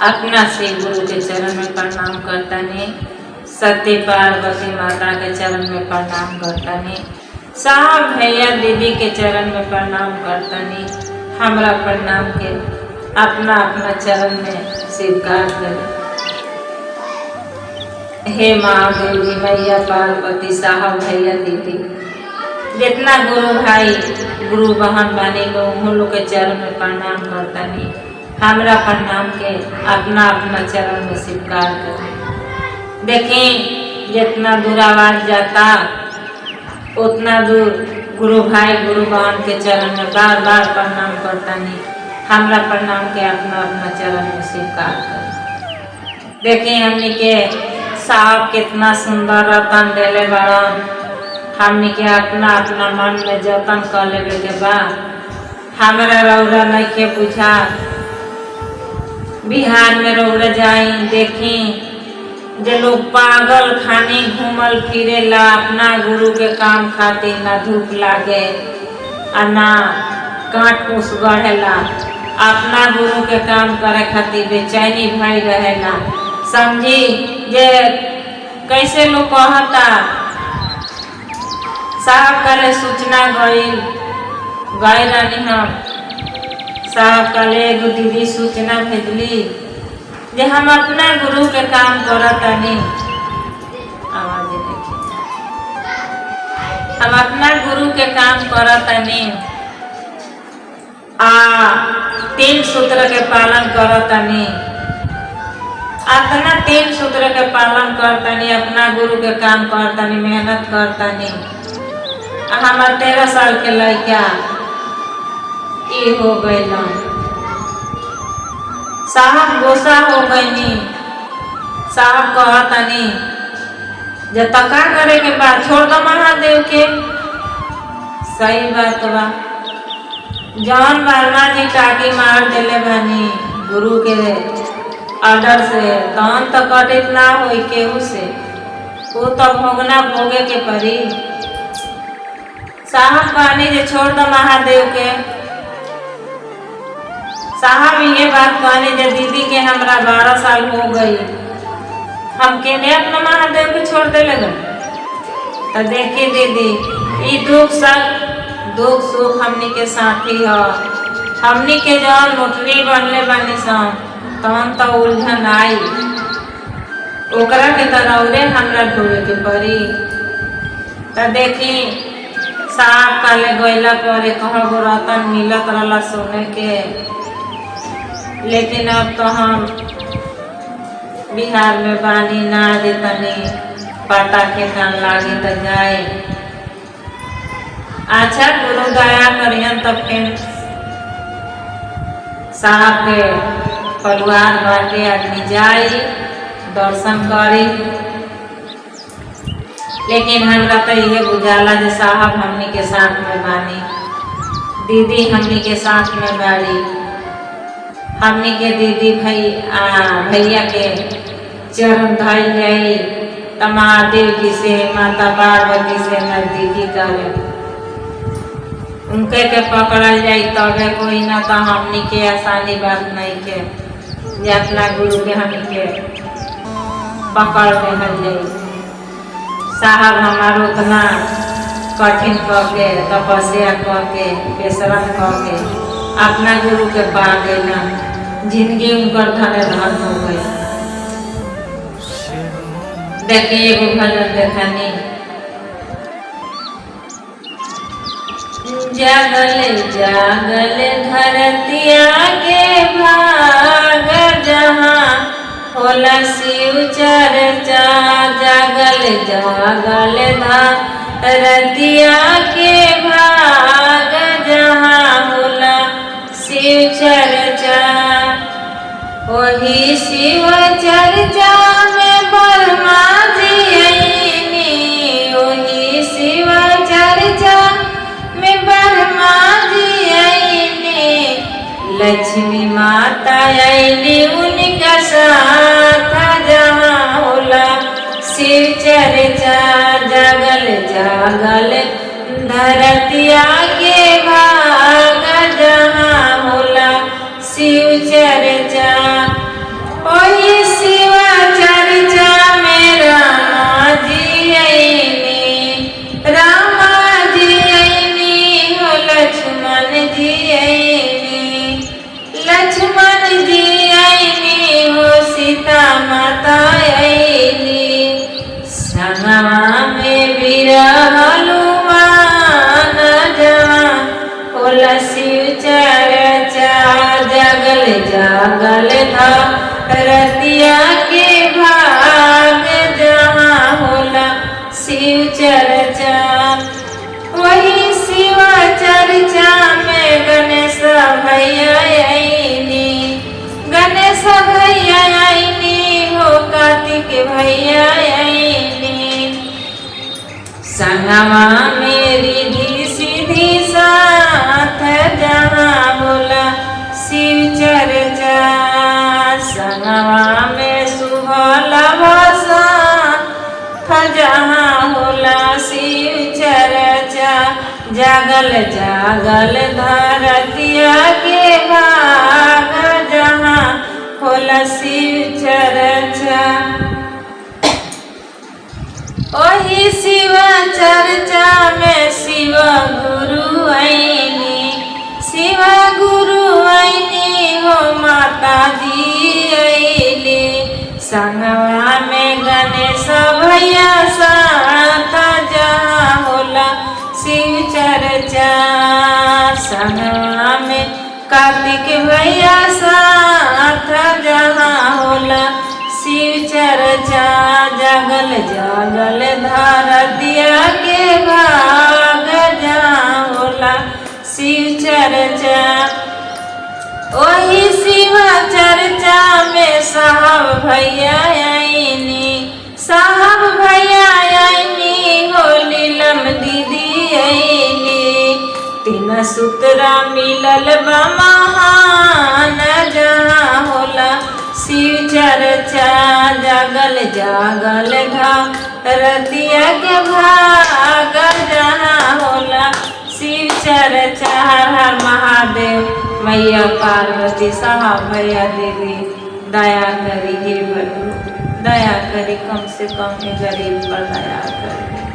अपना श्री गुरु के चरण में प्रणाम करतनी। सती पार्वती माता के चरण में प्रणाम करतनी। साहब भैया दीदी के चरण में प्रणाम करतनी। हमरा प्रणाम के अपना अपना चरण में स्वीकार करें। हे माँ देवी मैया पार्वती, साहब भैया दीदी, जितना गुरु भाई गुरु बहन बानी लोग उन लोग के चरण में प्रणाम करतनी। हमरा प्रणाम के अपना अपना चरण में स्वीकार करें। देखें जितना दूर आवाज जाता उतना दूर गुरु भाई गुरु बहन के चरण में बार बार प्रणाम करतनी। हमरा प्रणाम के अपना अपना चरण में स्वीकार करें। देखें हमनी के साहब कितना सुंदर रतन देले बड़न। हमनी के अपना अपना मन में जतन कर लेवे के बाद हमरा रौरा नहीं के पूछा। बिहार में रौरा जाई देखी जे लोग पागल खानी घूमल फिरेला अपना गुरु के काम खातिर, ना धूप लागे आ ना कांट पूस गढ़ेला। अपना गुरु के काम करे खातिर बेचैनी भाई रहेला। समझी जे कैसे लोग कहता। साहब कल सूचना गए रानी हम साहब कल एगो दीदी सूचना भेजली जे हम अपना गुरु के काम करतनी। आवाज देखिए, हम अपना गुरु के काम करतनी आ 3 सूत्र के पालन करतनी। अपना 3 सूत्र के पालन करतनी, अपना गुरु के काम करतनी, मेहनत करतनी। हमार 13 साल के लड़का ई हो गई। साहब गोसा हो गईनी। साहब कहतनी जे तका करे के बाद छोड़ दो महादेव के। सही बात बा। जौन वर्मा जी टाकी मार देले बानी गुरु के ऑर्डर से, तहन तो कटित ना होई केहू से। वो तो भोगना भोगे के पड़ी। साहब कहनी जे छोड़ दो महादेव के। साहब ये बात कहनी जे दीदी के हमरा 12 साल हो गई, हम केने अपना महादेव के छोड़ दे लगे। तो देखी दीदी ई दुख सुख हमनी के साथी है। हमनी के जौन मुठनी बनले बानी सन तहन तो उलझन आई, ओकरा के तरौरे हमरा ढोवे के पड़ी। तो देखी साहब काले गईला पर कहगो रतन मिलत रहला सोने के। लेकिन अब तो हम बिहार में बानी ना देतनी पता के कान लागे तो जाए। अच्छा गुरु दया करियन तब के साहब के परिवार बाटे आदमी जाई दर्शन करी। लेकिन हमरा तो ये बुझाला जे साहब हमनी के साथ में बानी, दीदी हमनी के साथ में बाड़ी। हमनी के दीदी भैया के चरण धाई जाई त महादेव जी से माता पार्वती से नजदीकी करे। उनके के पकड़ल जाई तबे कोई ना। तो हमनी के आसानी बात नहीं के जे अपना गुरु के हमनी के पकड़ लेहल जाई। साहब हमार उतना कठिन करके तपस्या करके बेशरम करके अपना गुरु के पा गए। जिंदगी उनकर धने धन हो गई। देखिए एगो भजन देखनी। जागल जागल धरतिया के भाग जहाँ होला शिव चर्चा। जागल जागल धरतिया के भाग जहाँ होला शिव चर्चा। वही शिव चर्चा में ब्रह्मा जी आईनी। वही शिव चर्चा में ब्रह्मा जी आईनी। लक्ष्मी माता आईनी उनका साथ जहाँ होला शिव चर्चा। जागल जागल धरतिया के भाग जहाँ होला शिव चर्चा। जागल जागल धरतिया के भाग जहाँ होला शिव चर्चा वही शिव चर्चा में गणेश भैया आईनी गणेश भैया आईनी हो कार्तिक भैया आईनी संगमा मेरी धी सीधी साथ जहाँ बोला शिव चर्चा संगमा में सुभला भाषा जहाँ होला शिव चर्चा जागल जागल धरतिया के भाग जहाँ होला शिव चर्चा ओही शिव चर्चा में शिव गुरु आईनी शिव गुरु आईनी हो माता जी आईली संगवा में गणेश भैया साथ जहाँ होला शिव चर्चा संगवा में कार्तिक भैया साथ जहाँ होला शिव चर्चा जागल जागल धरतिया के भाग जहाँ होला शिव चर्चा वही शिव चर्चा में साहब भैया आईनी साहब भैया आईनी हो नीलम दीदी आईनी तीन सूत्रा मिलल बा महान जहाँ होला शिव चर्चा जागल जागल धरतिया के भाग जहाँ होला शिव चर्चा हर हर महादेव मैया पार्वती साहब भैया देवी दया करी हे बलू दया करी कम से कम गरीब पर दया करी।